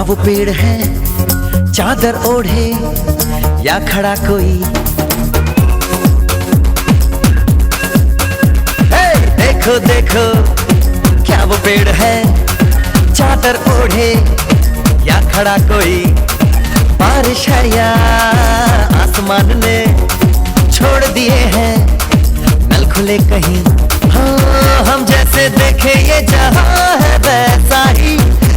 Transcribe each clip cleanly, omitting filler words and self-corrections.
वो पेड़ है चादर ओढ़े या खड़ा कोई? देखो देखो क्या वो पेड़ है चादर ओढ़े या खड़ा कोई? बारिश है या आसमान ने छोड़ दिए हैं नल खुले कहीं? हाँ, हम जैसे देखे ये जहां है वैसा ही,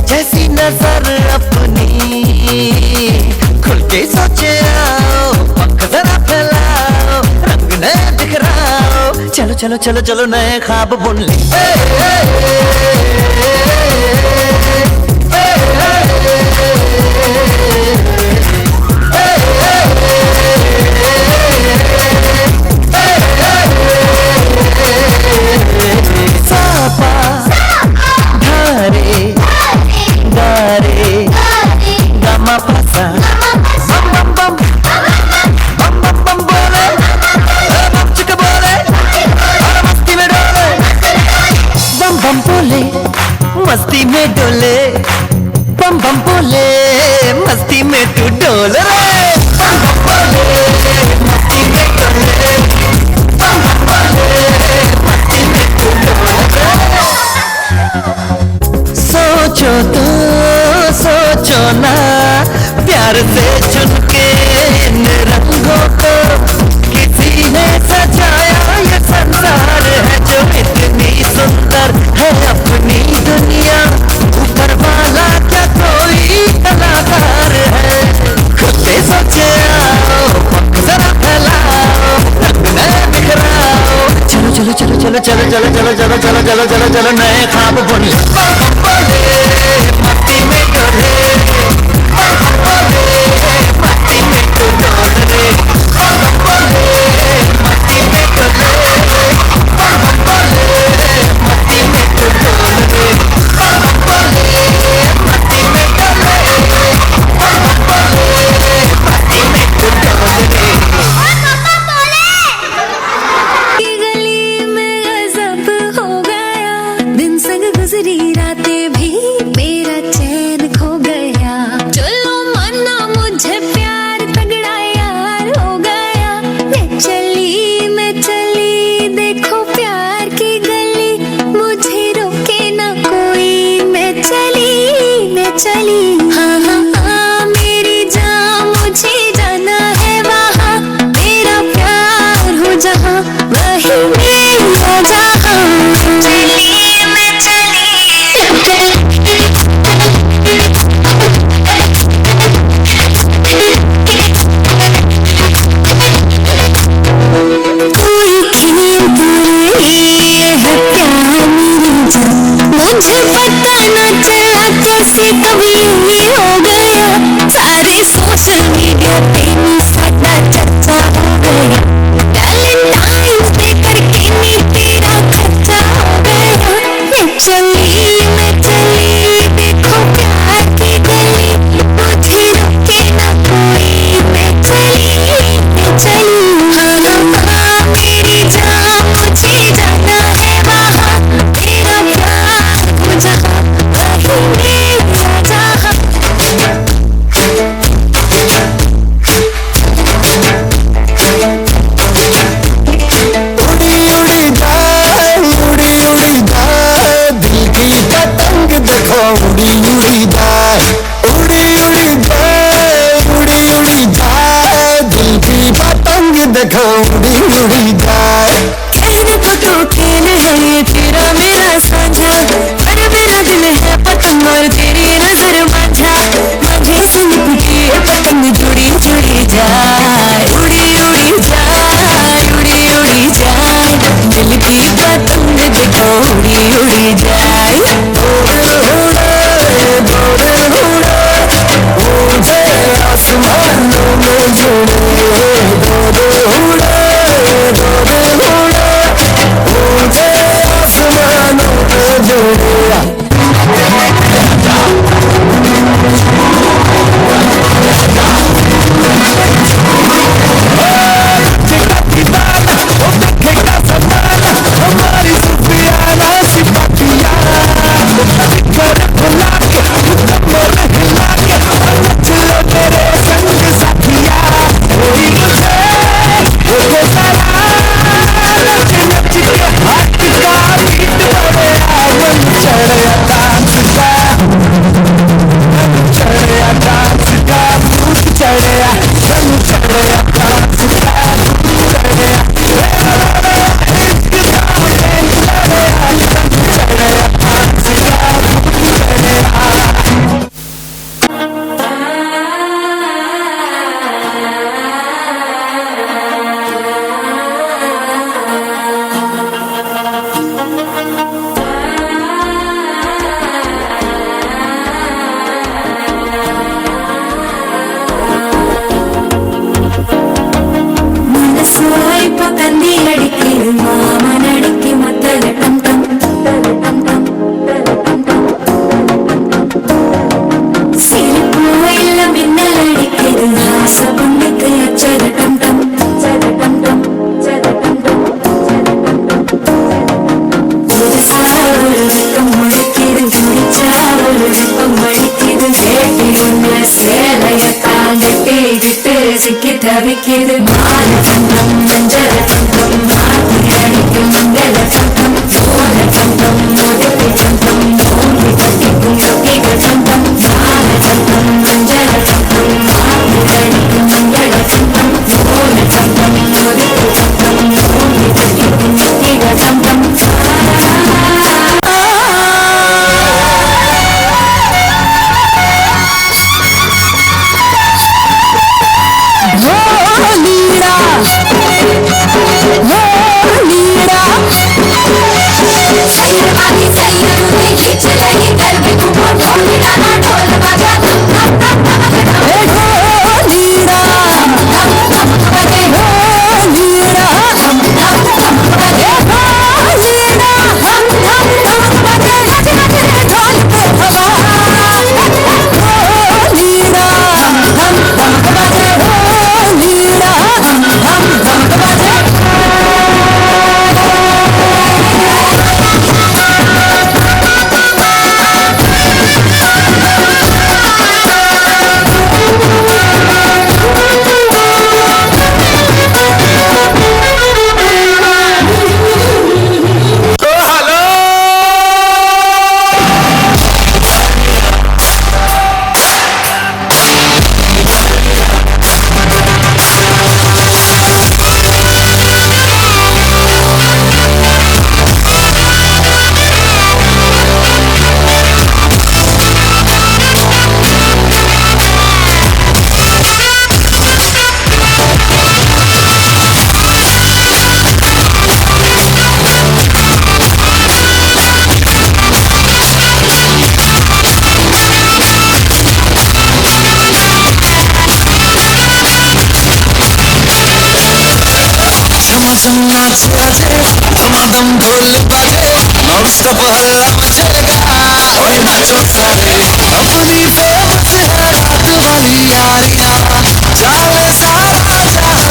जैसी नजर अपनी खुल के सोचे आओ, पंख जरा फैलाओ, रंग नए बिखराओ, चलो चलो चलो चलो नए ख्वाब बुन ले। मस्ती में डोले बम बम बोले, मस्ती में तू डोल रे। बम बम बोले मस्ती में डोले, बम बम बोले मस्ती में तू डोल रे। सोचो ना प्यार से चुन के इन रंगों को, किसी ने सजाया ये संसार है जो इतनी सुंदर है अपनी दुनिया, ऊपर वाला क्या कोई कलाकार है? खुद से सोचे आओ, पंख जरा फैलाओ, रंग नए बिखराओ, चलो चलो चलो चलो चलो चलो चलो चलो चलो चलो चलो चलो नए ख्वाब बुन ले। मस्ती में डोले, मस्ती में तू डोल रे, मस्ती में डोले, मस्ती में तू डोल रे, मस्ती में डोले, मस्ती में तू डोल रे। गली में गजब हो गया, दिन संग गुजरी रातें भी मेरा चैन खो गया। चलो माना मुझे प्यार तगड़ा यार हो गया। मैं चली देखो प्यार की गली, मुझे रोके ना कोई। मैं चली हाँ हाँ हाँ मेरी जान, मुझे जाना है वहाँ, मेरा प्यार हो जहाँ वही मेरा जहाँ। चली मैं कोई खेल बुरे है प्यार मेरी जान, मुझे पता न चला कैसे कब ये हो गया। सारे सोशल मीडिया पे साਡਾ चर्चा हो गया, वैलेंटाइंस डे करके नी तेरा खर्चा हो गया। मैं चली देखो प्यार की गली, मुझे रोके ना कोई। मैं चली हाँ हाँ मेरी जान, मुझे जाना है वहाँ, तेरा प्यार हो जहाँ वही मेरा जहाँ। उड़ी उड़ी जाए, उड़ी उड़ी जाए, दिल की पतंग देखो उड़ी उड़ी जाए, उड़ी उड़ी जाए, उड़ी उड़ी जाए, दिल की पतंग देखो उड़ी उड़ी जाए। कहने को तो खेल है ये तेरा मेरा साझा, पर मेरा दिल है पतंग और तेरी नजर माझा। माझे संग टूटी ये पतंग जुड़ी जुड़ी जाए, उड़ी उड़ी जाए, उड़ी उड़ी जाए, दिल की पतंग देखो उड़ी उड़ी जाए। मुझे आसमानों में जोड़े, मुझे आसमानों में जोड़े। ಮಂದಿ ಅಡಿಕೆ ಮಾಮನ ಅಡಿಕೆ ಮತ್ತಲ ಟಮ್ ಟಮ್ ಟಮ್ ಟಮ್ ಸಿರಿಪು ಎಲ್ಲ ಮಿನ್ನಲ ಅಡಿಕೆ ಹಾಸ ಪುಣ್ಯಕ್ಕೆ ಅಚ್ಚದ ಟಮ್ ಟಮ್ ಟಮ್ ಟಮ್ ಮುಡಿಕಿದು ಗುಡಿ ಚಾವಲು ಮಡಿಕಿದು ಬೇಟಿ ಉನ್ನ ಸೇಲಯ ಕಾಂಗಟ್ಟೆ ಗಿಟ್ಟು ಸಿಕ್ಕಿ ತವಿಕಿದು ಮಾಲ ಚಂದಂ ಮಂಜರ ಚಂದಂ ಮಾತಿ ಅಡಿಕೆ ಮಂಗಲ ಚಂದಂ ಮೋಲ ಚಂದಂ ಮೋದಕ್ಕೆ ಚಂದಂ ಮೋಲಿ ಕಟ್ಟಿ ಕುಂಗಿಗ ಚಂದಂ ಮಾಲ ಚಂದಂ ಮಂಜರ ಚಂದಂ ಮಾತಿ ಅಡಿಕೆ ಮಂಗಲ ಚಂದಂ ಮೋಲ ಚಂದಂ ಮೋದಕ್ಕೆ ಚಂದಂ ಮೋಲಿ ಕಟ್ಟಿ ಕುಂಗಿಗ ಚಂದಂ नाच आजे धमाधम ढोल बाजे नॉन स्टॉप हल्ला मचेगा और नाचो सारे अपनी फेमस है रात वाली यारियां जाले सारा जहां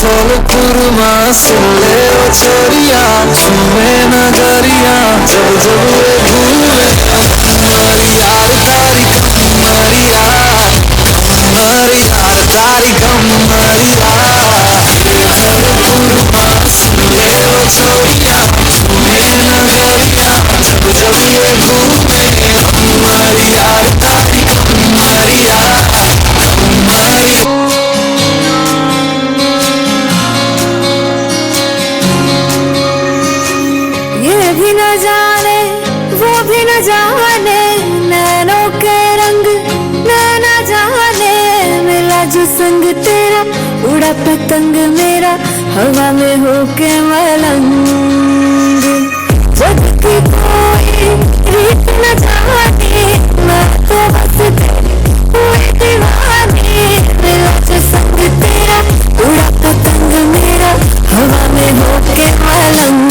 थोल कुरमा सुन ले ओ छोरिया झूमे नगरिया जब जब वे घूमे हमारी यार तारी हमारी यार तारी कमरिया सुन ले ओ छोरिया झूमे नगरिया जब जब ये घूमे हमारी यार तारी कमरिया ये भी न जाने वो भी न जाने नैनों के रंग नैना जाने मिला जो संग तेरा उड़ा पतंग मेरा हवा में होके मलंग जब की कोई रीत न जाने मैं तो बस तेरी हुई दीवानी मिला जो संग तेरा उड़ा पतंग मेरा हवा में होके मलंग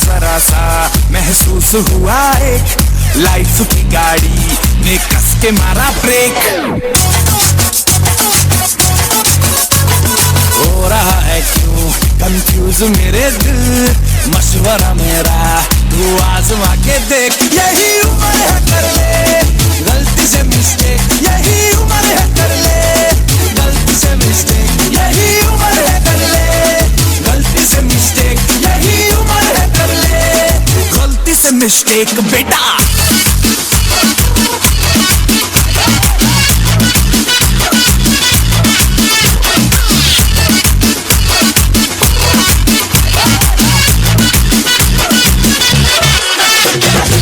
जरा सा महसूस हुआ एक लाइफ की गाड़ी ने कस के मारा ब्रेक हो रहा है क्यों कंफ्यूज मेरे दिल मशवरा मेरा तू आजमा के देख यही उम्र है कर ले मिस्टेक बेटा।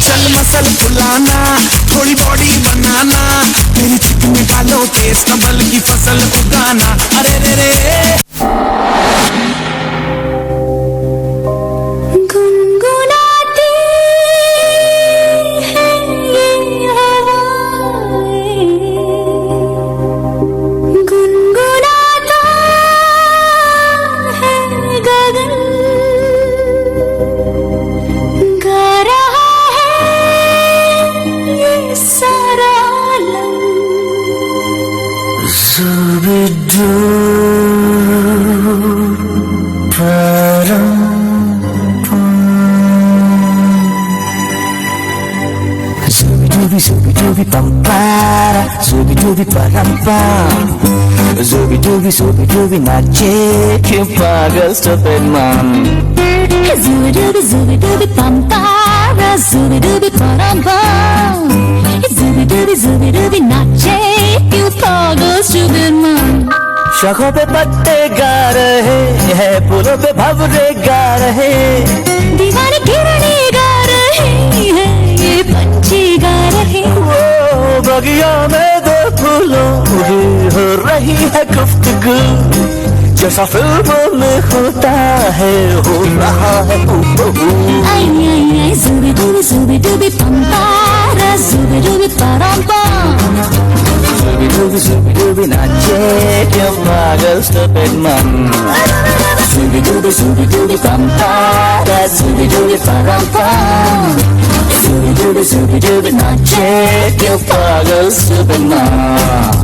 चल मसल फुलाना, थोड़ी बॉडी बनाना, मेरी चिट्ठी में डालो केस कबल की फसल उगाना। अरे रे रे गुनगुनाती है ये हवाएं, गुनगुनाता है गगन, गा रहा है ये सारा आलम। Zubi pampara, zubi dubi parampam, zubi dubi nache क्यों पागल stupid man. Zubi dubi pampara, zubi dubi parampam, zubi dubi nache क्यों पागल stupid man. शाखों पे पत्ते गा रहे हैं, फूलों पे भंवरे गा रहे, दीवाने किरणे गा रहे हैं, ये पंछी गा रहे। वो बगिया में दो फूलों की हो रही है गुफ्तगू, जैसा फिल्मों में होता है हो रहा है। आई आई आई zubi dubi pampara, zubi dubi parampam, zubi dubi nache क्यों पागल stupid man. Zubi dubi pampara, zubi dubi parampam, zubi dubi nache क्यों पागल stupid man.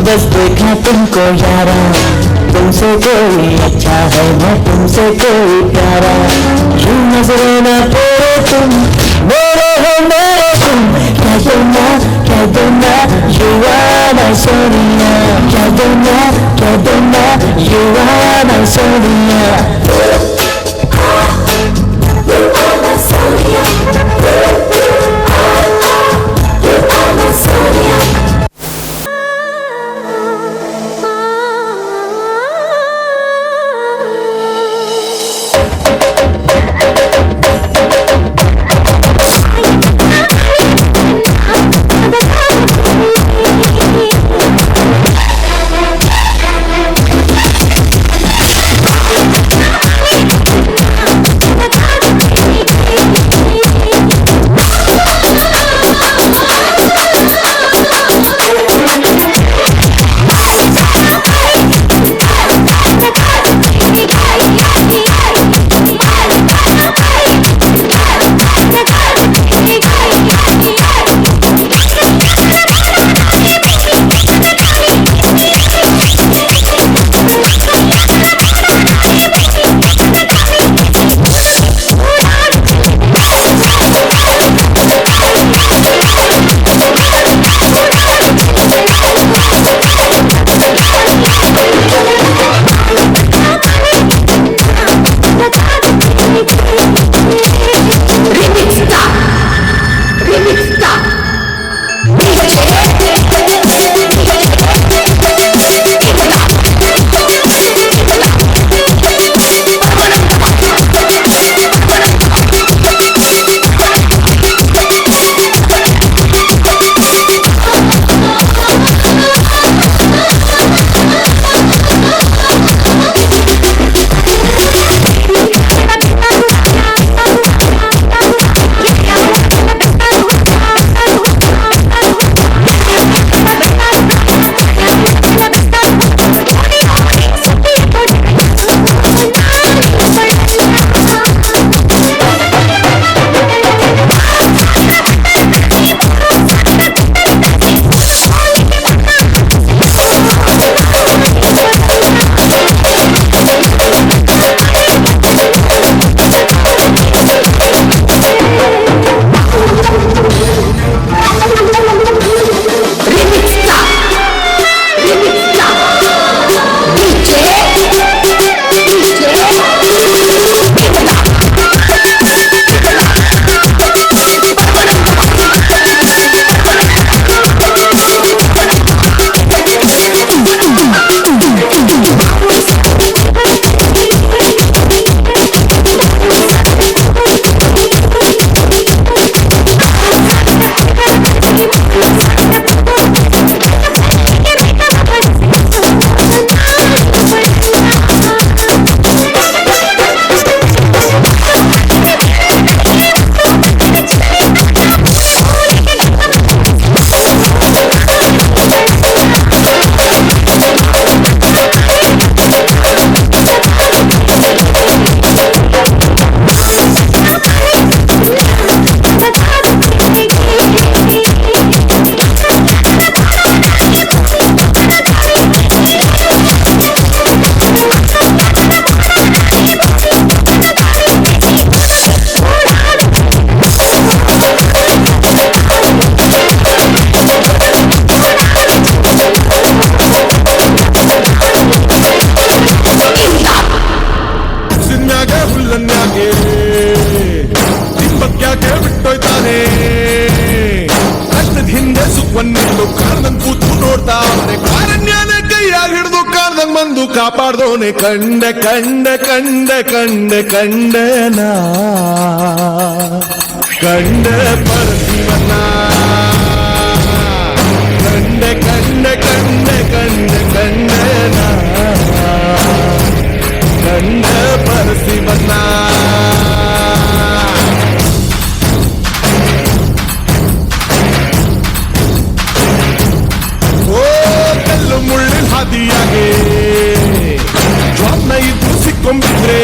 बस देखा तुमको यारा, तुमसे कोई अच्छा है मैं तुमसे कोई प्यारा, यूं नजरों न फेरो तुम, मेरे हो मेरे तुम, क्या देना you are my सोनिया, क्या देना you are my सोनिया. ಬನ್ನಿಂದು ಕಾಣ್ದಂಗ್ ಕೂತು ನೋಡ್ತಾ ಅವ್ನೆ ಕಾರಣ್ಯನ ಕೈಯಾಗ ಹಿಡಿದು ಕಾಣ್ದಂಗ್ ಬಂದು ಕಾಪಾಡ್ದವನೆ ಕಂಡೆ ಕಂಡೆ ಕಂಡೆ ಕಂಡೆ ಕಂಡೆನ ಕಂಡೆ ಪರಶಿವನ ಕಂಡೆ ಕಂಡೆ ಕಂಡೆ ಕಂಡೆ ಕಂಡೆನ ಕಂಡೆ ಪರಶಿವನ ಮುಳ್ಳಿನ ಹಾದಿಯಾಗೆ ಜ್ವಾನ ಇದ್ದು ಸಿಕ್ಕೊಂಬಿದ್ರೆ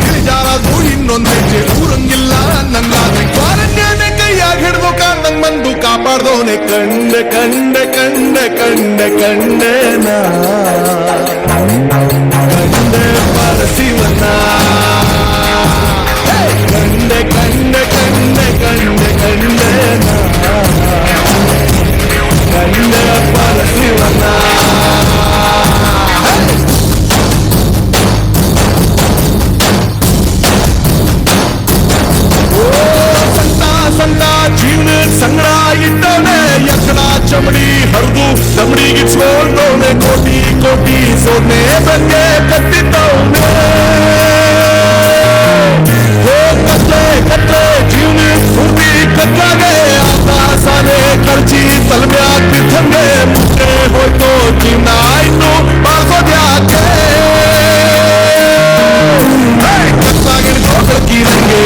ಇಳಿಜಾರದು ಇನ್ನೊಂದ್ ಹೆಜ್ಜೆ ಊರಂಗಿಲ್ಲ ನನ್ನಾದ್ರೆ ಕಾರಣ್ಯನ ಕೈಯಾಗ ಹಿಡ್ದು ಕಾಣ್ದಂಗ್ ಬಂದು ಕಾಪಾಡ್ದವನೆ ಕಂಡೆ ಕಂಡೆ ಕಂಡೆ ಕಂಡೆ ಕಂಡೆನ ಕಂಡೆ ಪರಶಿವನ ಕಂಡೆ ಕಂಡೆ ಕಂಡೆ ಕಂಡೆ ಕಂಡೆನ ಕಂಡೆ ಪರಶಿವನ ಸಂತ ಜೀವನ ಸಂಗಡ ಇಟ್ಟವನೆ ಎಕ್ಕಡ ಚಮಡಿ ಹರಿದು ದಮಡಿಗಿಸ್ಕೊಂಡವನೆ ಕೋಟಿ ಕೋಟಿ ಸೋನೆ ಬಂದೆ ಕಟ್ಟಿದ್ದವನೆ ಕತ್ಲೆ ಕತ್ಲೆ ಜೀವನ ಪೂರ್ತಿ ಕತ್ಲಾಗೆ ಆಕಾಶಾನೆ ಕಳ್ಚಿ ತಲೆಮೆ ಆಗ್ತಿದ್ದಂಗೆ ಮುಟ್ಟೆ ಹೋಯ್ತು ಜೀವನ ಆಯ್ತು ಬಾಳ್ಸೋದ್ಯಾಕೆ ಕತ್ಲಾಗಿಡ್ದು ಬೆಳಕಿರಂಗೆ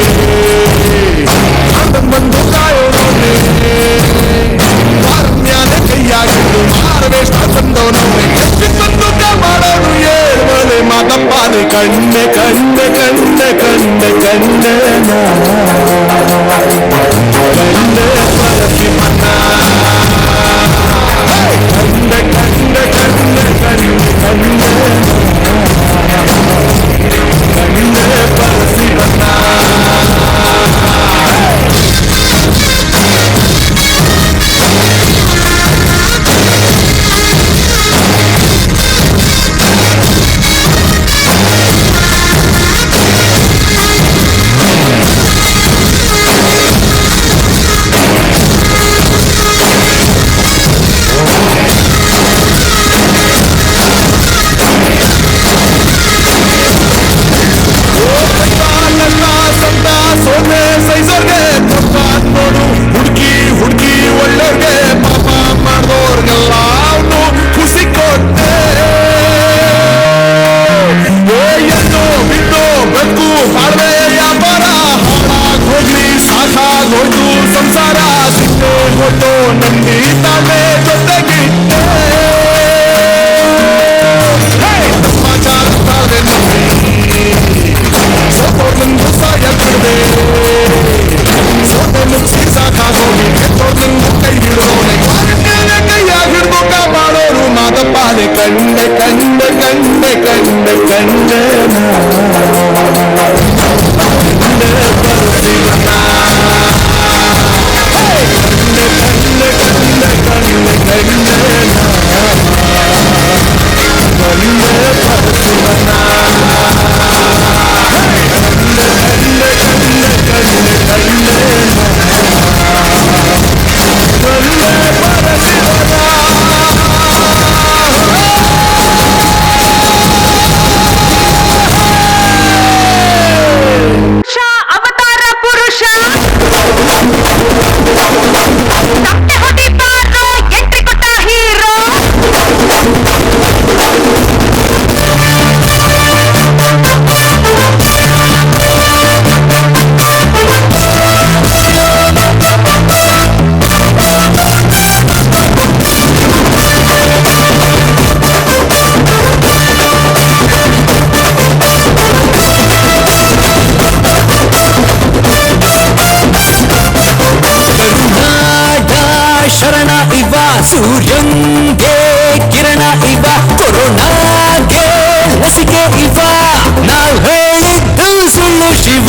ಬಂದು ಕಾಯೋನವನೇ ಕಾರಣ್ಯನ ಕೈಯಾಗಿದ್ದು ಮಾರವೇಷ್ಟ ತಂದವನವನೇ ಎಷ್ಟು ಬಂದು ಮಾಡೋನು ಏಳ್ಮಳೆ ಮಾತಪ್ಪಾನೆ ಕಂಡೆ ಕಂಡೆ ಕಂಡೆ ಕಂಡೆ ಕಂಡೆನ ಕಂಡೆ ಪರಶಿವನ ಕಂಡೆ ಕಂಡೆ ಕಂಡೆ ಕಂಡೆ ಕಂಡೆ ಕಂಡೆ ಪರಶಿವನ ಸಂಸಾರ ಸಿಟ್ಟೆ ಹೊತ್ತು ನಂಬಿ ತಾಳೆ ಜೊತೆಗಿಟ್ಟೆ ಸಮಾಚಾರ ತಾಳೆ ನಂಬಿ ಸೋತೋರ್ನಂದು ಸಾಯ ಬಿಡದೆ ಸೋತೆ ಮುಗಿಸಿ ಸಾಕಾಗೋಗಿ ಕೆಟ್ಟೋರ್ನಂದು ಕೈ ಹಿಡಿದೋನೆ ಕಾರಣ್ಯನ ಕೈಯಾಗ ಹಿಡ್ದು ಕಾಪಾಡೋರು ಮಾತಪ್ಪಾನೆ ಕಂಡೆ ಕಂಡೆ ಕಂಡೆ ಕಂಡೆ ಕಂಡೆನ ಕಂಡೆ ಪರಶಿವನ ಅವತಾರ ಪುರುಷ ತಪ್ಪೆ ಹೊಡಿಬಾರ್ದು ಎಂಟ್ರಿ ಕೊಟ್ಟ ಹೀರೋ ಶರಣ ಇವ ಸೂರ್ಯಂಗೆ ಕಿರಣ ಇವ ಕೊರೋನಾಗೆ ಲಸಿಕೆ ಇವ ನಾವು ಹೇಳಿದ್ದು ಸುಳ್ಳು ಶಿವ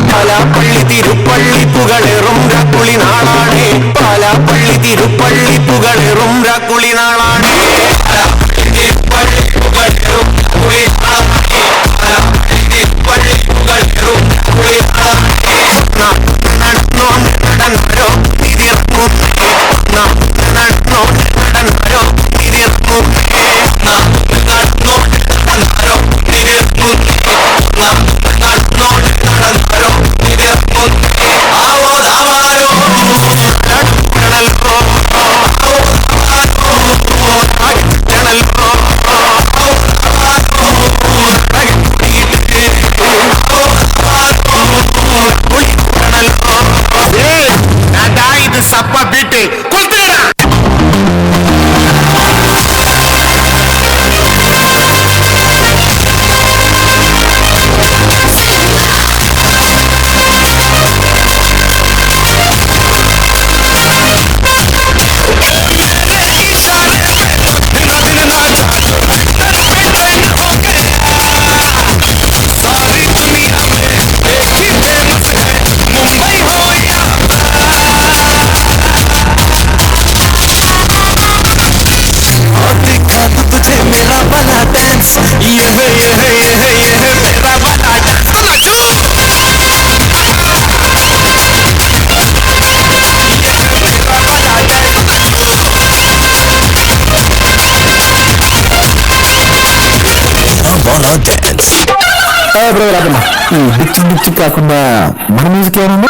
പാലാപ്പള്ളി തിരുപ്പള്ളി പുകളേറും രാക്കുളി നാളാണേ പാലാപ്പള്ളി തിരുപ്പള്ളി പുകളേറും രാക്കുളി നാളാണേ പാലാപ്പള്ളി തിരുപ്പള്ളി പുകളേറും രാക്കുളി നാളാണേ നടന്നോ നടന്നോ തിരിർന്നു നടന്നോ നടന്നോ തിരിർന്നു നടന്നോ നടന്നോ തിരിർന്നു നടന്നോ നടന്നോ തിരിർന്നു ആവോ ദാവാരോ നടക്കണല്ലോ നടക്കണല്ലോ ಇದು ಸಪ್ಪ ಬಿಟ್ಟು ಕೊಲ್ತೀರ డిక్కి కాకుండా మన మ్యూజిక్ ఏమన్నా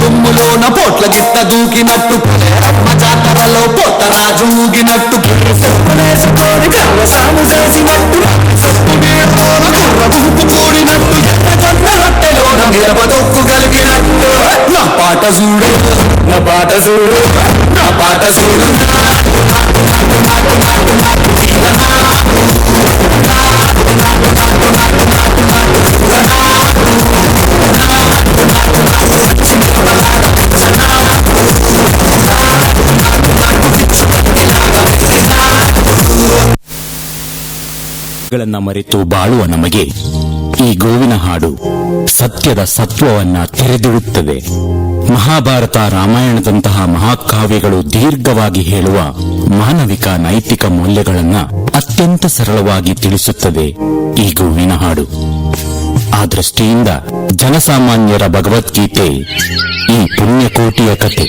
దుమ్ములోన పోట్ల గిట్ట దూకినట్టు అమ్మ జాతరలో పోతరాజు ఊగినట్టు వేసుకొని కర్రసాము చేసినట్టు కుర్ర గుంపు కూడినట్టు ఎర్రజొన్న రొట్టెలోన మిరప దొక్కు కలిగినట్టు నా పాట చూడు నా పాట చూడు నా పాట చూడు ಗಳನ್ನ ಮರೆತು ಬಾಳುವ ನಮಗೆ ಈ ಗೋವಿನ ಹಾಡು ಸತ್ಯದ ಸತ್ವವನ್ನ ತೆರೆದಿಡುತ್ತದೆ. ಮಹಾಭಾರತ ರಾಮಾಯಣದಂತಹ ಮಹಾಕಾವ್ಯಗಳು ದೀರ್ಘವಾಗಿ ಹೇಳುವ ಮಾನವಿಕ ನೈತಿಕ ಮೌಲ್ಯಗಳನ್ನ ಅತ್ಯಂತ ಸರಳವಾಗಿ ತಿಳಿಸುತ್ತದೆ ಈ ಗೋವಿನ ಹಾಡು. ಆ ದೃಷ್ಟಿಯಿಂದ ಜನಸಾಮಾನ್ಯರ ಭಗವದ್ಗೀತೆ ಈ ಪುಣ್ಯಕೋಟಿಯ ಕತೆ.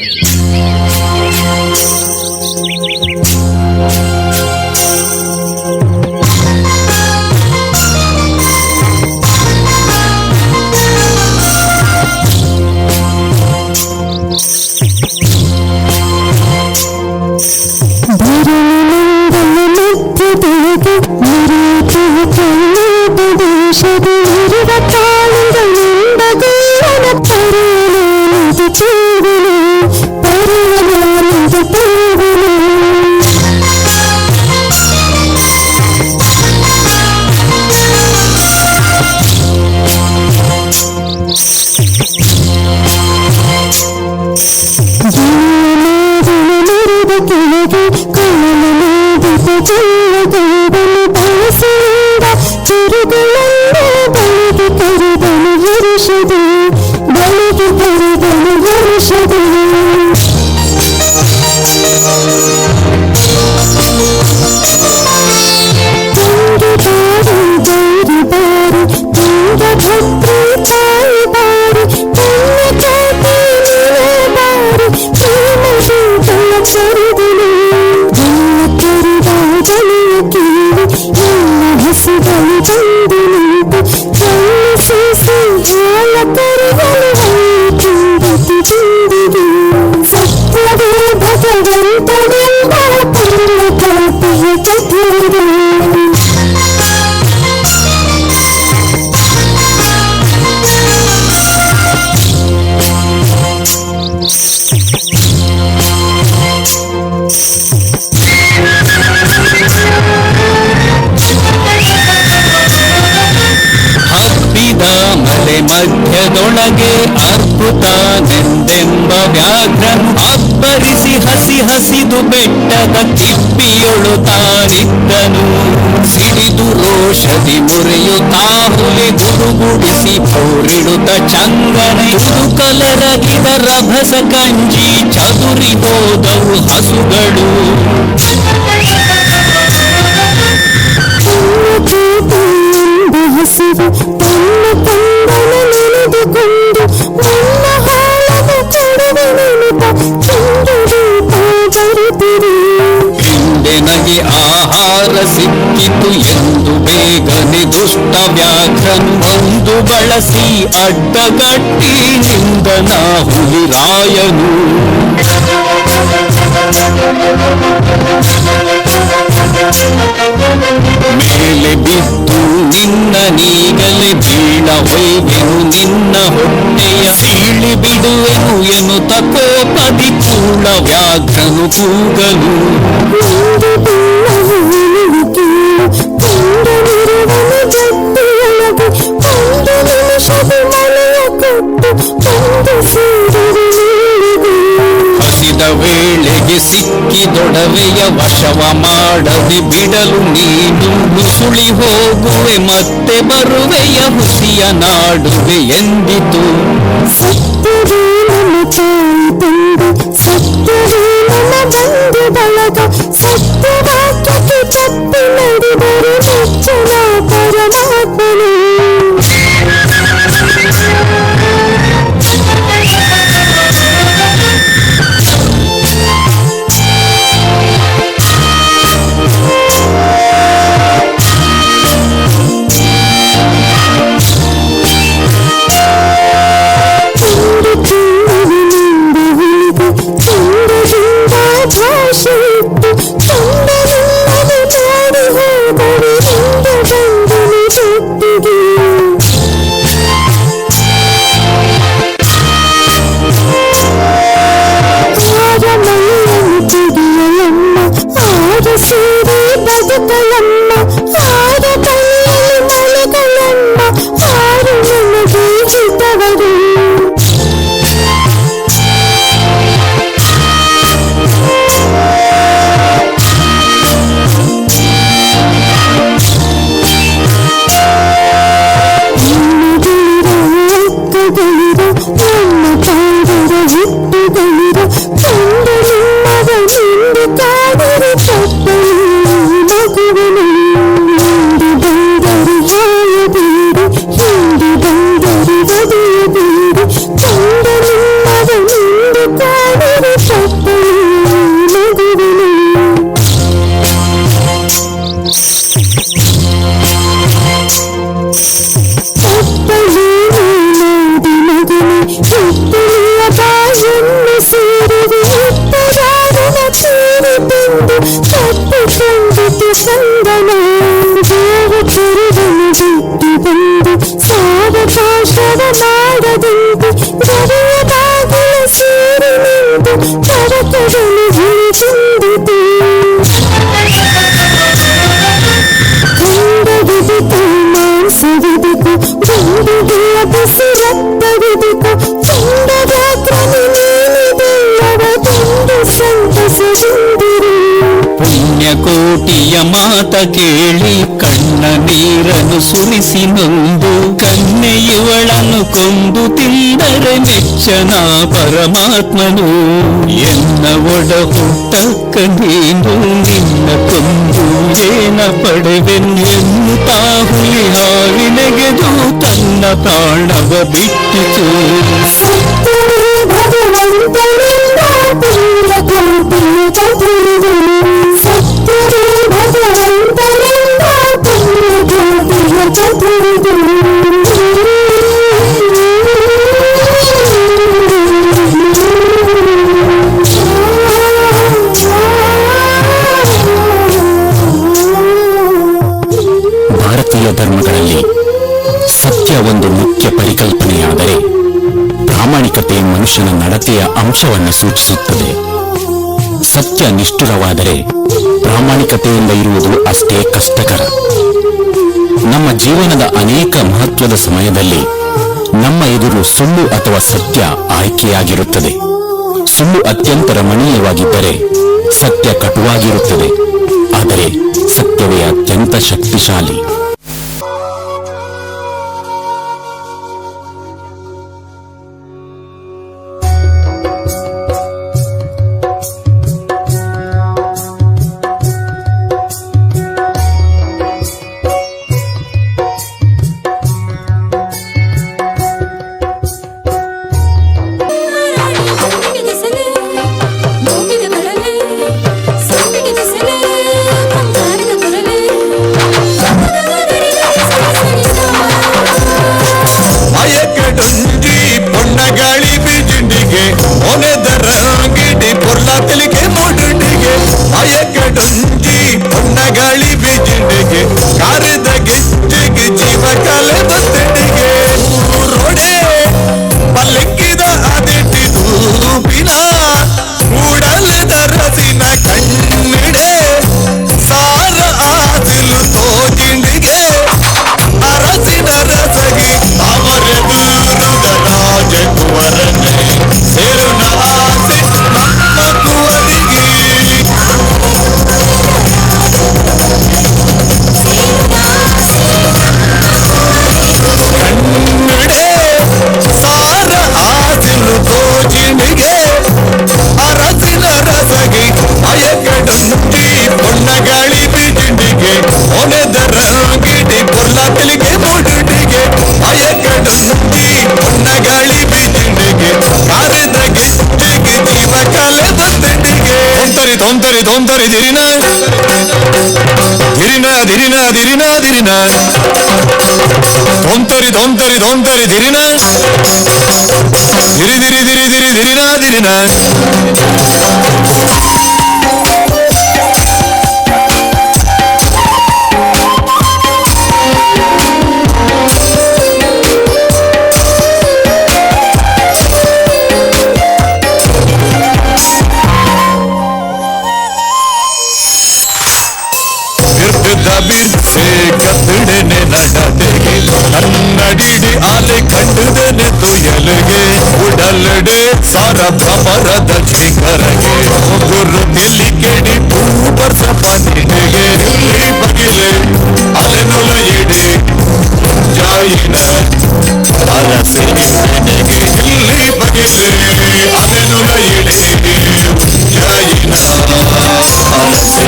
ಮಧ್ಯದೊಳಗೆ ಅದ್ಭುತನೆಂದೆಂಬ ವ್ಯಾಘ್ರನು ಅಬ್ಬರಿಸಿ ಹಸಿ ಹಸಿದು ಬೆಟ್ಟದ ಕಿಪ್ಪಿಯೊಳು ತಾನಿದ್ದನು. ಸಿಡಿದು ರೋಷದಿ ಮುರಿಯುತ್ತಾ ಹುಲಿ ಸೌರಿಡುತ್ತ ಚಂಗನೆ ಕಲರಗಿದ ರಭಸ ಕಂಜಿ ಚದುರಿ ಹೋದವು ಹಸುಗಳು. ಹಸಿರು ತನ್ನ ಕಂದನ ನೆನೆದುಕೊಂಡು ನನ್ನ ಹಾಲನ್ನು ಕೊಡುವ ನೆನಪ ಚಂದ್ರದೀಪ ಬರುತ್ತಿರಿ. ಹಿಂದೆನಗೆ ಆಹಾರ ಸಿಕ್ಕಿತು ಎಂದು ಬೇಗನೆ ದುಷ್ಟ ವ್ಯಾಘ್ರನು ಒಂದು ಬಳಸಿ ಅಡ್ಡಗಟ್ಟಿ ನಿಂದನ ಹುಲಿರಾಯನು. ಮೇಲೆ ಬಿದ್ದು ನಿನ್ನ ನೀಗಲೆ ಬೀಳ ಹೊಯ್ವೆನು ನಿನ್ನ ಹೊಟ್ಟೆಯ ಸೀಳಿ ಬಿಡುವೆನು ಎನ್ನುತ್ತ ಕೋಪದಿ ಕೂಳ ವ್ಯಾಘ್ರನು ಕೂಗಲು. ಹಸಿದ ವೇಳೆಗೆ ಸಿಕ್ಕಿದೊಡವೆಯ ವಶವ ಮಾಡದೆ ಬಿಡಲು ನೀನು ನುಸುಳಿ ಹೋಗುವೆ ಮತ್ತೆ ಬರುವೆಯ ಹುಸಿಯ ನಾಡುವೆ ಎಂದಿತು. ಸತ್ತರೆ ನನ್ನ ತಾಯಿ ತಂದೆ, ಸತ್ತರೆ ನನ್ನ ಬಂಧು ಬಳಗ, ಸತ್ಯ ವಾಕ್ಯಕ್ಕೆ ತಪ್ಪಿ ನಡೆದರೆ ಮೆಚ್ಚನ ಪರಮಾತ್ಮನು. ಪುಣ್ಯಕೋಟಿಯ ಮಾತ ಕೇಳಿ ಕಣ್ಣ ನೀರನ್ನು ಸುರಿಸಿ ನೊಂದು ಕನ್ಯೆಯವಳನ್ನು ಕೊಂದು ತಿಂದರೆ ಮೆಚ್ಚನ ಪರಮಾತ್ಮನು. ಎನ್ನ ಒಡ ಹುಟ್ಟಕ್ಕ ನೀನು ನಿನ್ನ ಕೊಂದು ಏನ ಪಡೆವೆನ್ನುತ್ತಾ ಹುಲಿ ಹಾವಿನೆಗೆದು ತನ್ನ ಪ್ರಾಣವ ಬಿಟ್ಟಿತು. ಭಾರತೀಯ ಧರ್ಮಗಳಲ್ಲಿ ಸತ್ಯ ಒಂದು ಮುಖ್ಯ ಪರಿಕಲ್ಪನೆಯಾದರೆ ಪ್ರಾಮಾಣಿಕತೆ ಮನುಷ್ಯನ ನಡತೆಯ ಅಂಶವನ್ನು ಸೂಚಿಸುತ್ತದೆ. ಸತ್ಯ ನಿಷ್ಠುರವಾದರೆ ಪ್ರಾಮಾಣಿಕತೆಯಿಂದ ಇರುವುದು ಅಷ್ಟೇ ಕಷ್ಟಕರ. ನಮ್ಮ ಜೀವನದ ಅನೇಕ ಮಹತ್ವದ ಸಮಯದಲ್ಲಿ ನಮ್ಮ ಎದುರು ಸುಳ್ಳು ಅಥವಾ ಸತ್ಯ ಆಯ್ಕೆಯಾಗಿರುತ್ತದೆ. ಸುಳ್ಳು ಅತ್ಯಂತ ರಮಣೀಯವಾಗಿದ್ದರೆ ಸತ್ಯ ಕಟುವಾಗಿರುತ್ತದೆ. ಆದರೆ ಸತ್ಯವೇ ಅತ್ಯಂತ ಶಕ್ತಿಶಾಲಿ. ಕಲೆ ಬತ್ತಿಗೆ ರೋಡೆ ಪಲ್ಲಕ್ಕಿದ ಅದಿಟ್ಟಿದು ಬಿನ ಕೂಡಲದ ರಸಿನ ಕಣ್ಣಿಡೆ ಸಾರ ಆದಿಲು ತೋಜಿಂಡಿಗೆ ಅರಸಿನ ರಸಗಿ ಅವರೆದುರುದ ರಾಜಕುವರನೇ ಸೇರು ನಾಸಿ ನಮ್ಮ ಕುವರಿಗೆ ಕಣ್ಣಿಡೆ ಸಾರ ಆದಿಲು ತೋಜಿಂಡಿಗೆ ಅರಸಿನ ರಸಗಿ ಅಯಕಡುಂಟಿ பொன்னகாளி ಬೀಜಿಂಡಿಗೆ ಒನೆದರ ಗಿಡಿ ಪೊರ್ಲಾತಲಿಗೆ ಮೂಡುಡಿಗೆ ಅಯಕಡುಂಟಿ பொன்னகாளಿ ಬೀಜಿಂಡಿಗೆ ಕಾರಿದ ಗೆಜ್ಜೆಗೆ ಜೀವ ಕಲೆ ಬತ್ತಿಂಡಿಗೆ ತೊಂತರಿ ತೊಂತರಿ ದಿರಿನ ದಿರಿನ ದಿರಿನ ದಿರಿನ ದಿರಿನ ತೊಂತರಿ ದಿರಿನ ದಿರಿ ದಿರಿ ದಿರಿ ದಿರಿ ದಿರಿನ ದಿರಿನ ಬಿರ್ಸೆ ಕತ್ತಡನೆ ನಡದೆಗೆ ಕನ್ನಡಿಡಿ ಆಲೆ ಕಂಡದನೆ ತುಯಲಿಗೆ ಉಡಲಡೆ ಸಾರ ಭ್ರಮರದ ಶಿಖರಗೆ ಗುರು ತಿಲ್ಲಿ ಕೆಡಿ ಪೂರ್ವಸ ಪಂಡಿಗೆ ಬಗಿಲೆ ಅಲೆನುಲ ಇಡಿ ಜಾಯಿನ ಅರಸೆ ನೆನೆಗೆ ಇಲ್ಲಿ ಬಗಿಲೆ ಅಲೆನುಲ ಇಡಿ ಜಾಯಿನ ಅರಸೆ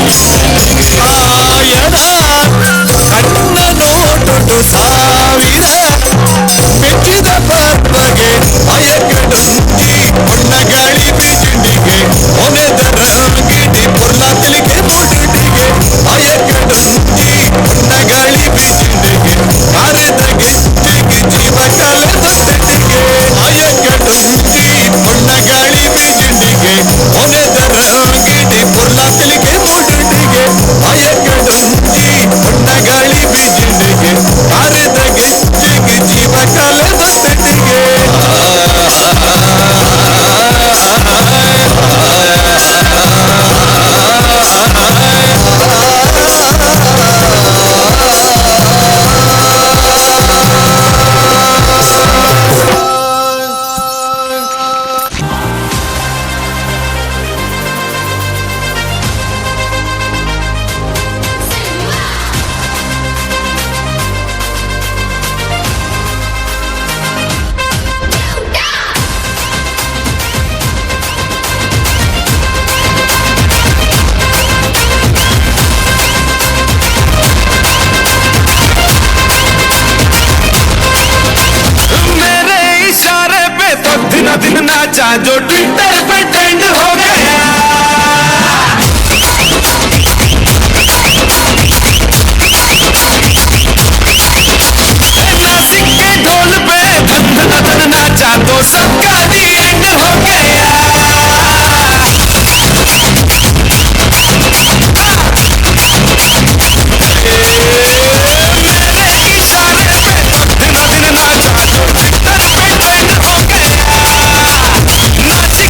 ಕಣ್ಣ ನೋಟುಡು ಸಾವಿರ ಮೆಚ್ಚಿದ ಪರ್ವಗೆ ಅಯಕಡುಂಟಿ ಹೊನ್ನಗಾಳಿ ಬೀಜಿಂಡಿಗೆ ಒನೆದರ ಗಿಡಿ ಪೊರ್ಲಾತಲಿಗೆ ಮೂಡುಡಿಗೆ ಅಯಕಡುಂಟಿ ಹೊನ್ನಗಾಳಿ ಬೀಜಿಂಡಿಗೆ ಕಾರಿದ ಗೆಜ್ಜೆಗೆ ಜೀವ ಕಲೆ ಬತ್ತಿಗೆ ಅಯಕಡುಂಟಿ ಹೊನ್ನಗಾಳಿ ಬೀಜಿಂಡಿಗೆ ಒನೆದರ ಗಿಡಿ ಪೊರ್ಲಾತಲಿಗೆ ಮೂಡುಡಿಗೆ ಅಯಕಡುಂಟಿ ಹೊನ್ನಗಾಳಿ ಬೀಜಿಂಡಿಗೆ ಕಾರಿದ ಗೆಜ್ಜೆಗೆ ಜೀವ ಕಲೆ ಬತ್ತಿಗೆ दिन नाचा जो ट्विटर पे ट्रेंड हो गया नासिक के ढोल पे धन धन धन नाचा तो सबका दी एंड हो गया मेरे इशारे पे धन धन नाचा जो ट्विटर पे ट्रेंड हो गया नाच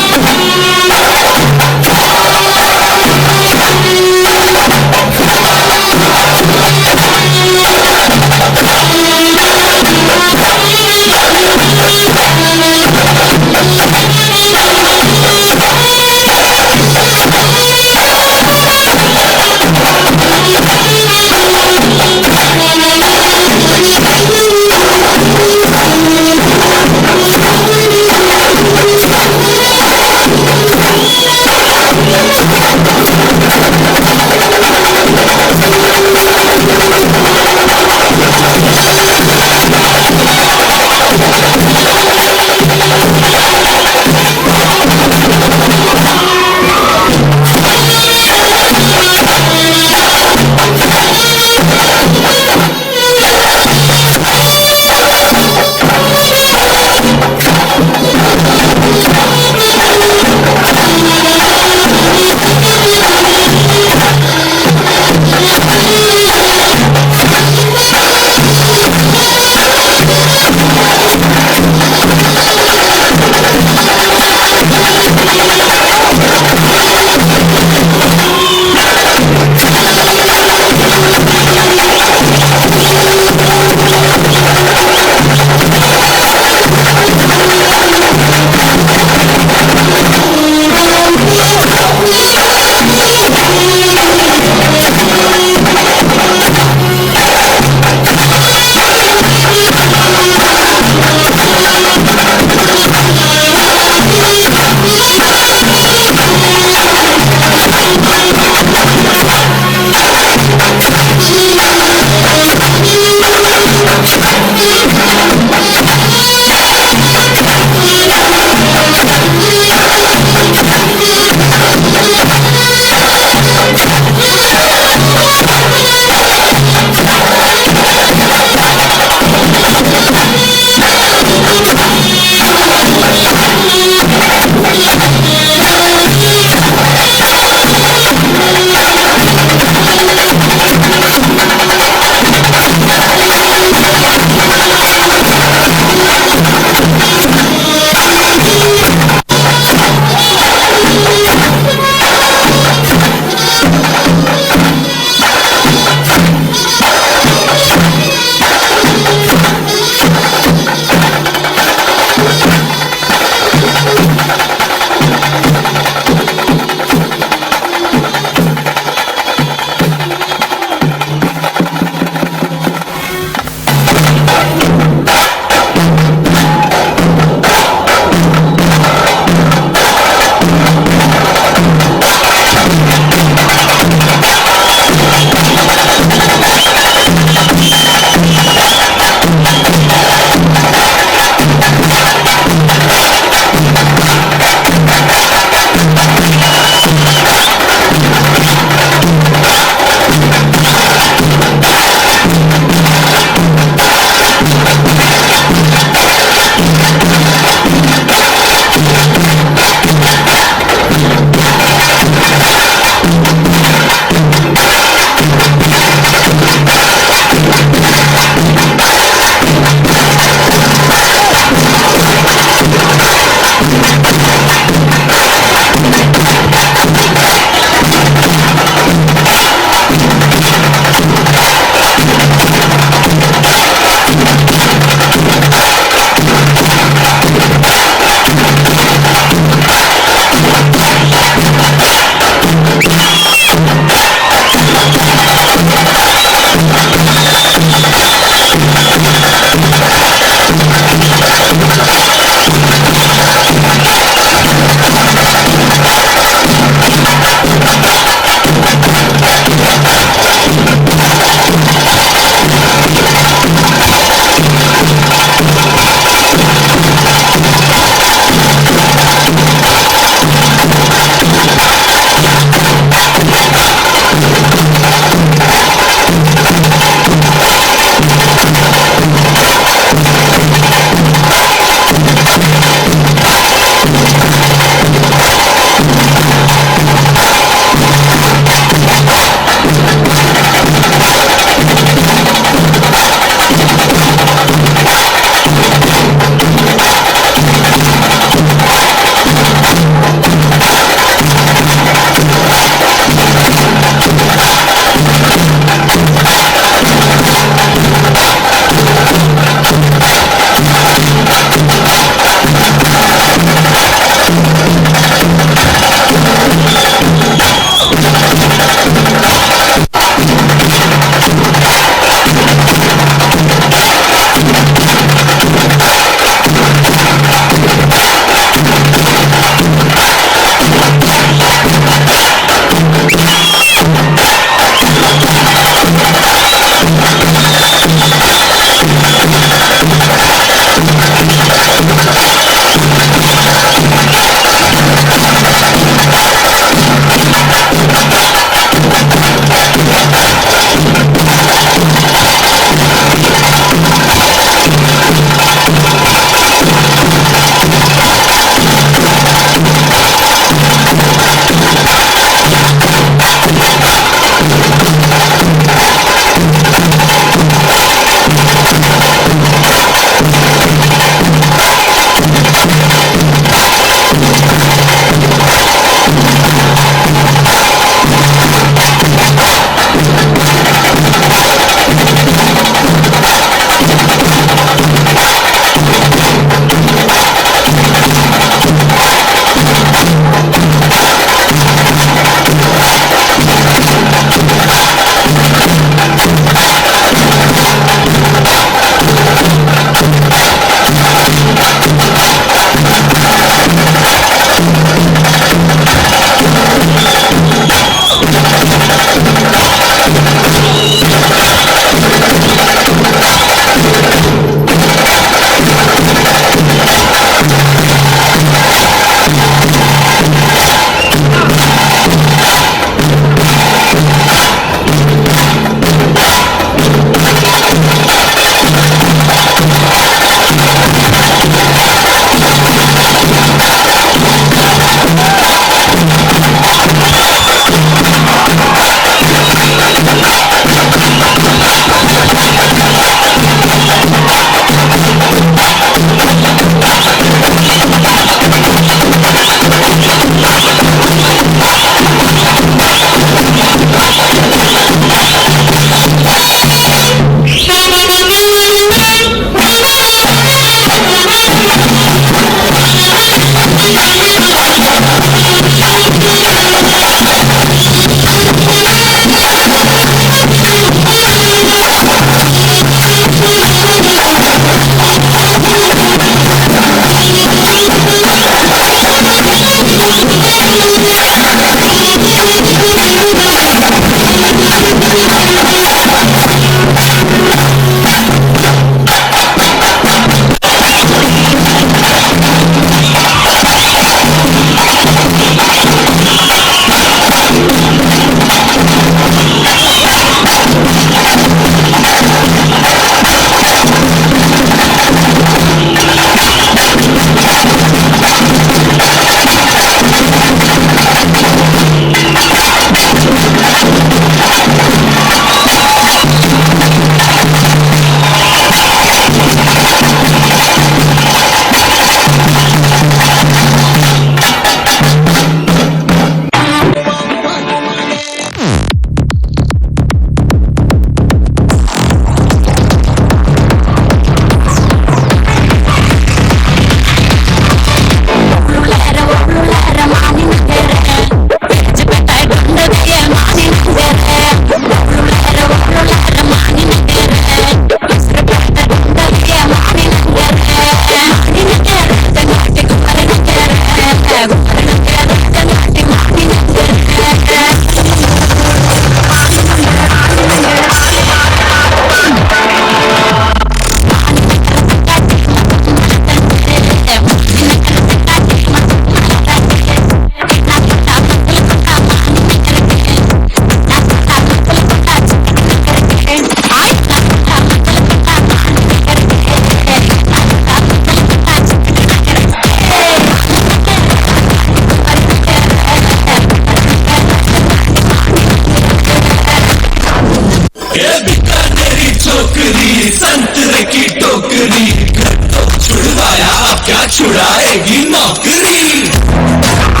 संतरे की टोकरी घर तो छुड़वाया अब क्या छुड़ाएगी नौकरी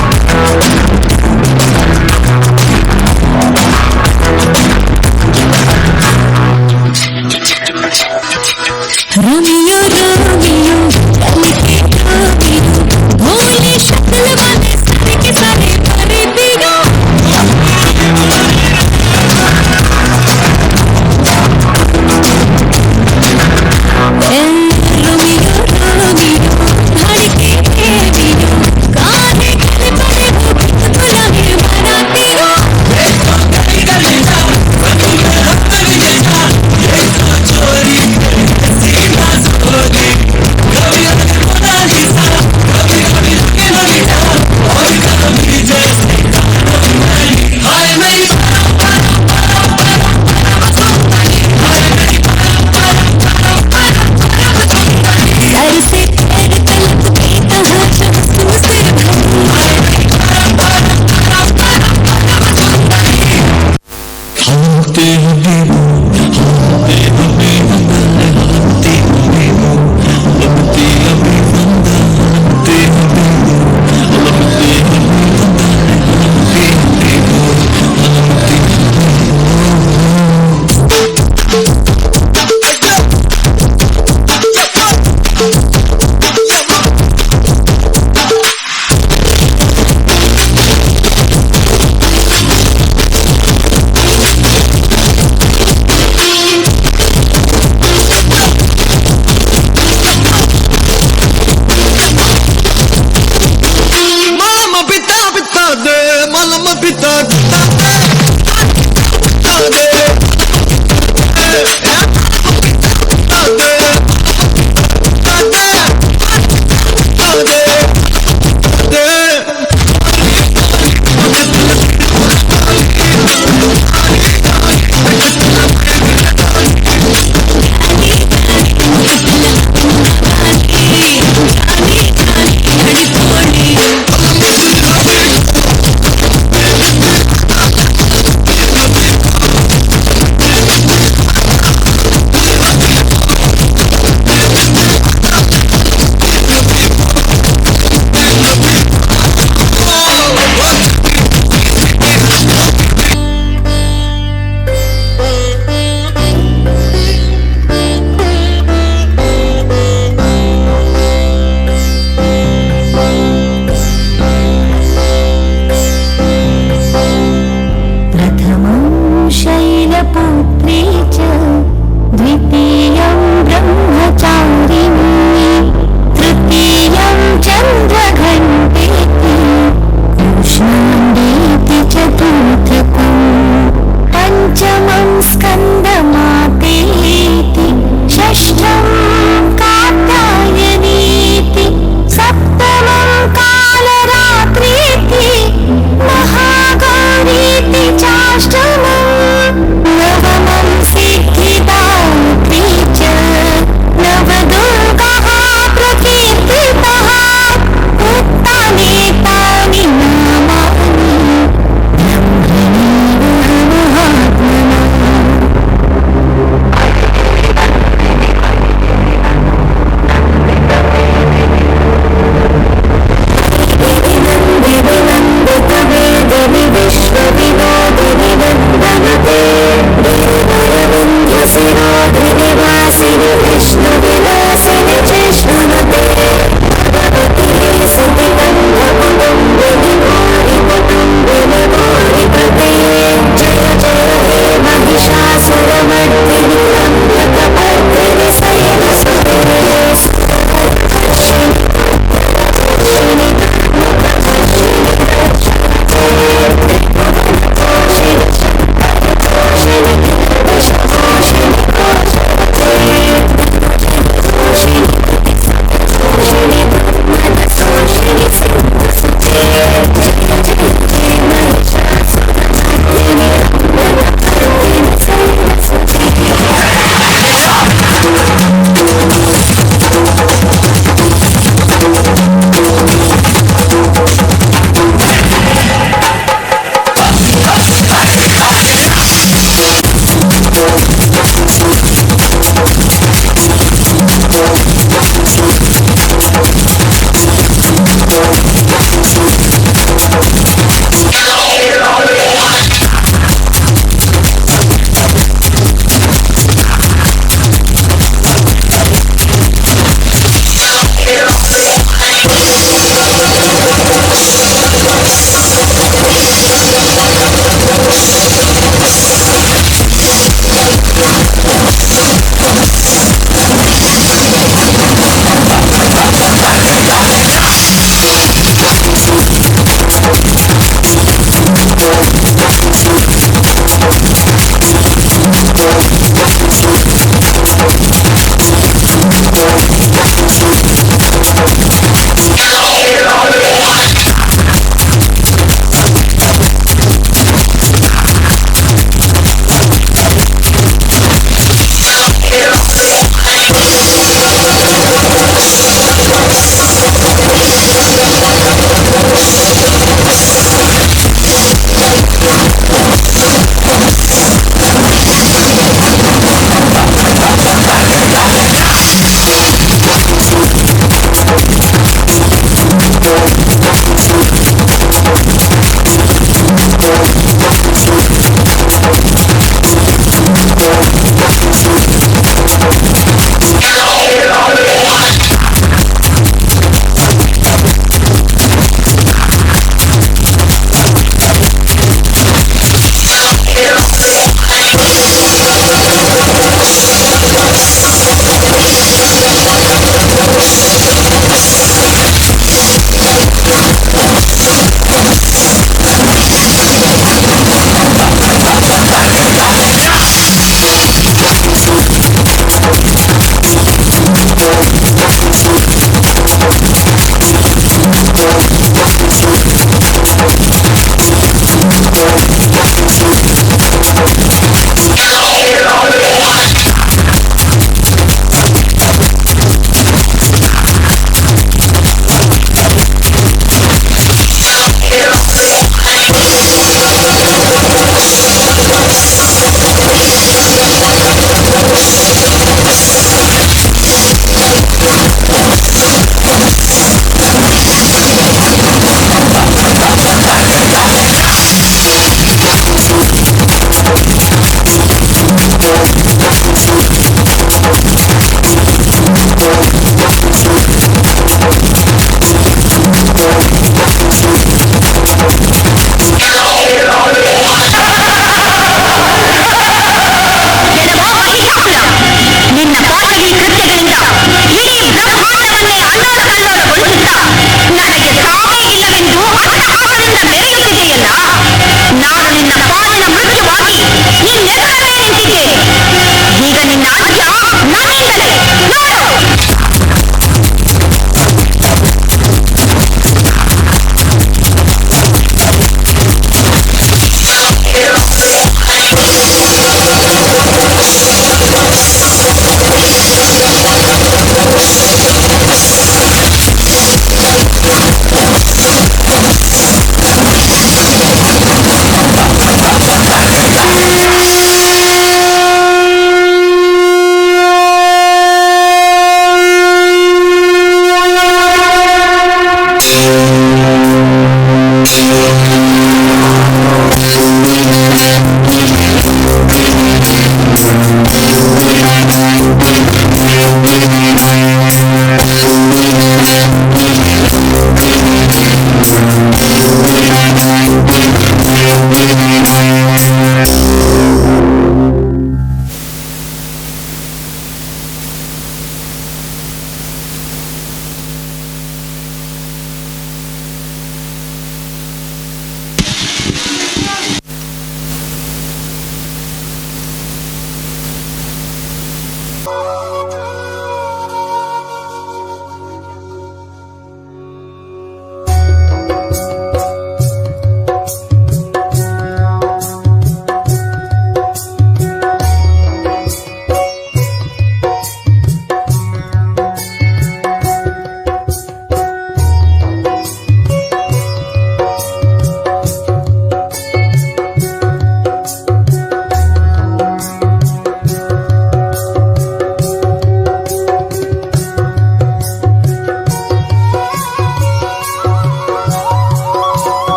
रोमियो रोमियो भोले शक्ल वाले सारे के सारे भरे दियो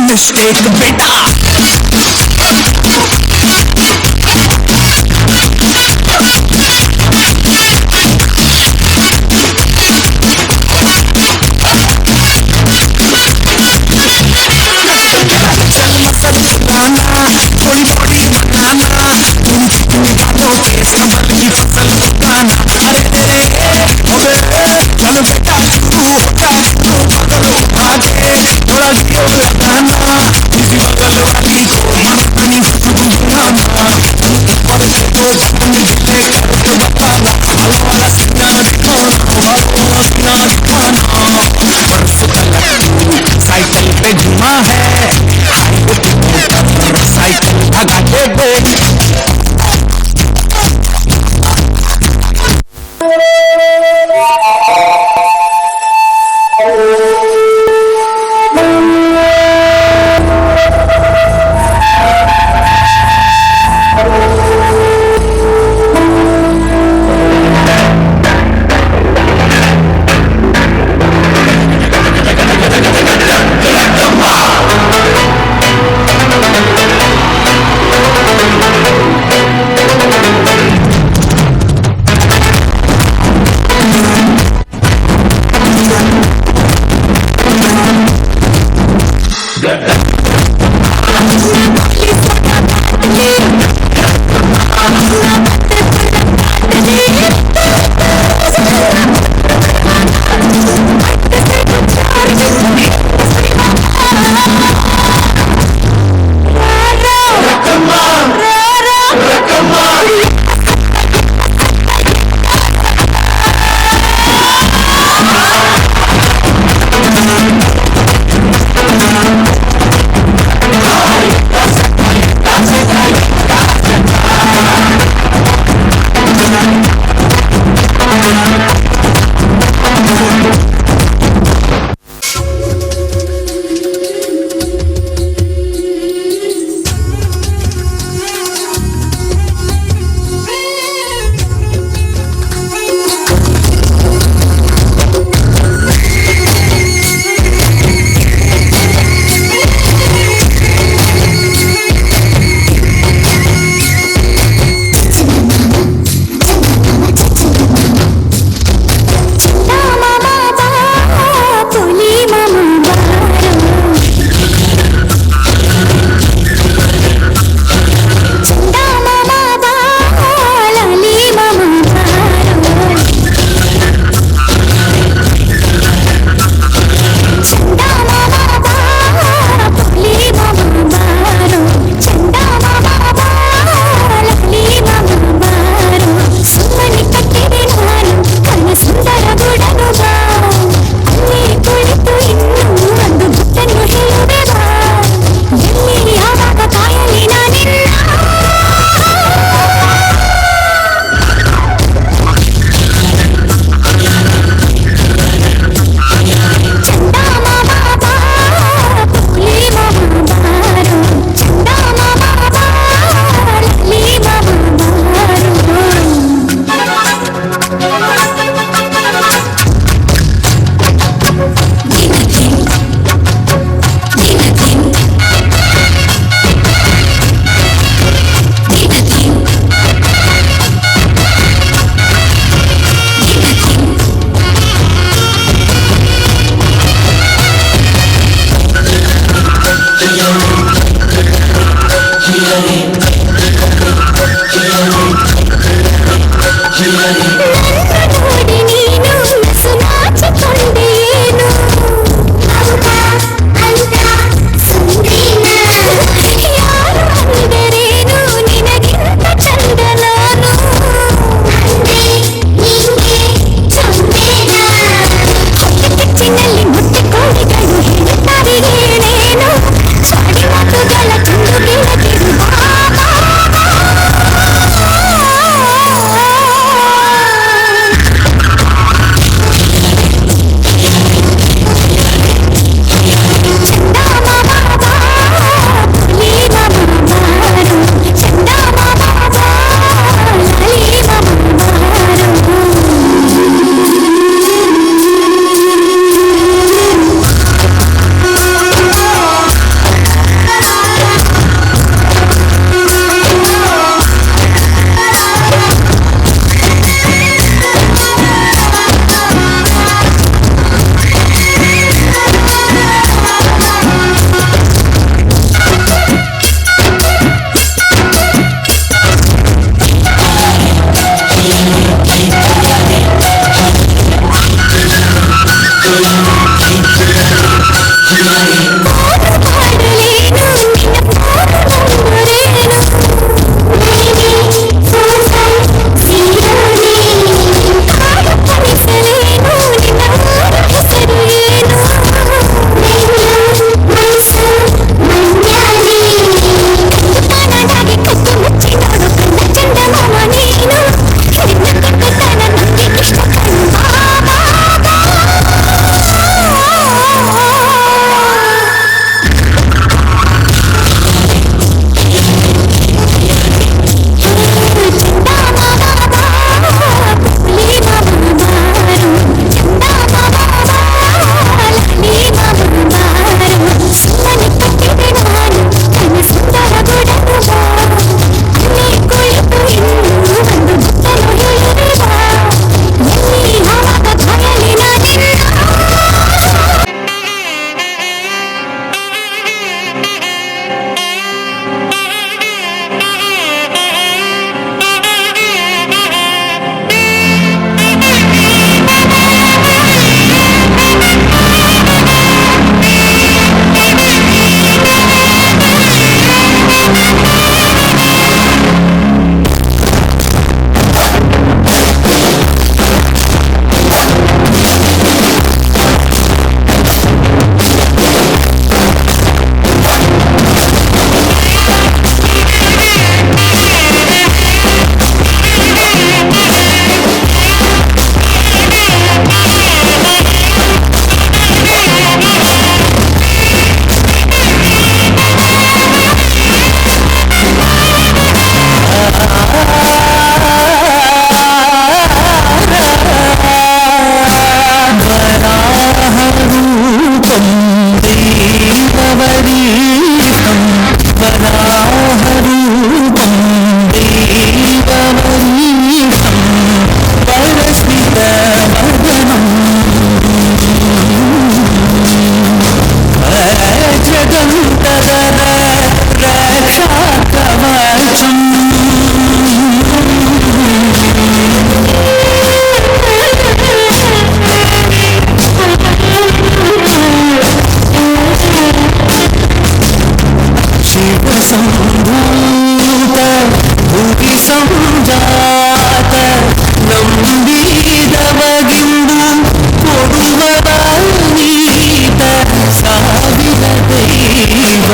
मिस्टेक बेटा थोड़ी बॉडी बनाना निकालो केस कमर की फसल उठाना अरे चलो बेटा शुरू होता तो बदलो आगे थोड़ा वीडियो लगाना किसी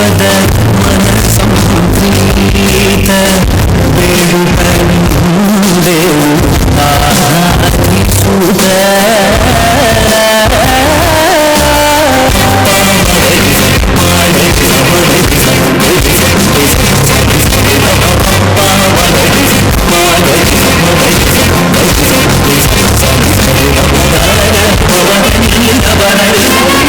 ಪದ ಮನ ಸಂಪ್ರೀತ ಬೇಡುತ್ತೇವೆ ಆರಾಧಿಸುತ್ತ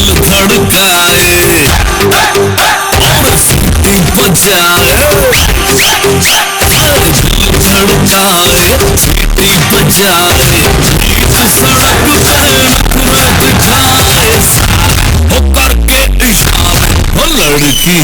धड़काए और सीटी बजाए, धड़काए सीटी बजाए, बीच सड़क पे नखरा दिखाए, हो करके इशारे, हो लड़की